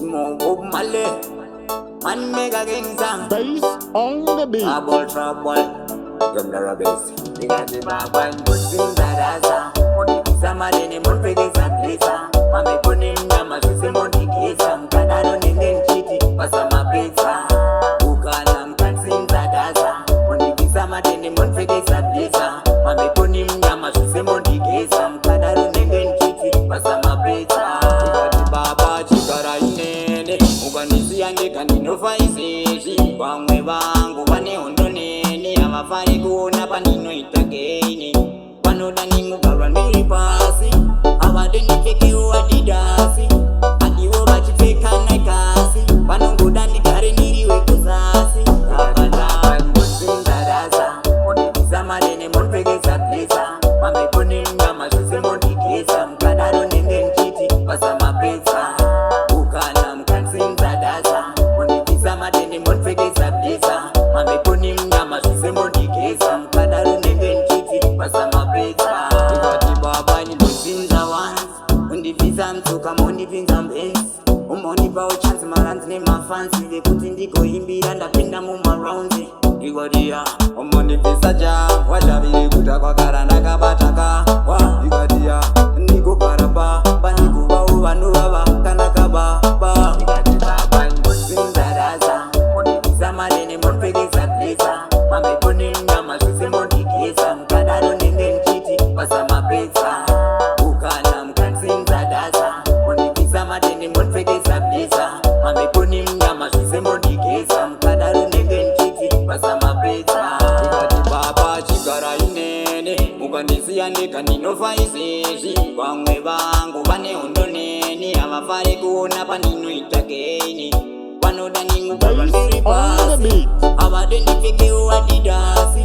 Bob Marley, man mega gangsta. Bass on the beat. Trouble, Jom the Rabes. Digati baba ndosin darasa. Moni kisa marene mon pege sa plesa. Mame poni mnyama sisi moni kisa. Mkadaro nenden chiti pasa mapesa. Ukala mkansin zadasa. Moni kisa marene mon pege sa plesa. Mame poni mnyama sisi moni kisa. Mkadaro nenden chiti pasa mapesa. Digati baba chikara inene. Uganisi andika ninofa iseshi. Bangwe bangu bane ondonene. Amafari kuona panino itageni. Panoda ni mugawa mbili pasi. Awade nifeke uadidasi. Adiwo bachifeka naikasi. Panongoda nikare niriwe kusasi. Abada mbosindarasa. Mondikiza marene monpegeza plesa. Mamepone mnyama suse mondikeza. Mkadaro nende nchiti pasa mapesa. Ukala mkansinza dasa. Mondikiza marene monpegeza plesa. Mamepone mnyama suse mondikeza. Mkadaro nende nchiti pasa mapesa. Ikati baba ni bosinza once. Undivisa mtuka mondivinza mbesi. Umonipa uchansi maranzi ne mafansi. Vekuti ndiko himbira ndapinda mumarounzi. Igodia umonivisa ja. Wajaviri kuta kwa karanda kabataka. Igodia ndiko paraba. Banikuba uvanu baba kanaka baba. Ikati baba ni bosinza rasa. Mondivisa marene monpegeza plesa. Mamepone mnyama suse mondikeza. Mkadaro nende nchiti pasa mapesa. Ukala mkansinza dasa. Mondivisa marene monpegeza plesa. Mamepone mnyama suse mondikeza. Mkadaro nende nchiti pasa mapesa. Ikati baba chikara inene. Mukandisi andika ninofa iseshi. Bangwe bangu bane ondonene. Amafari kuona panino itageni. Panoda ni mugawa mbili Bass on the pasi. beat. Awade nifeke uadidasi.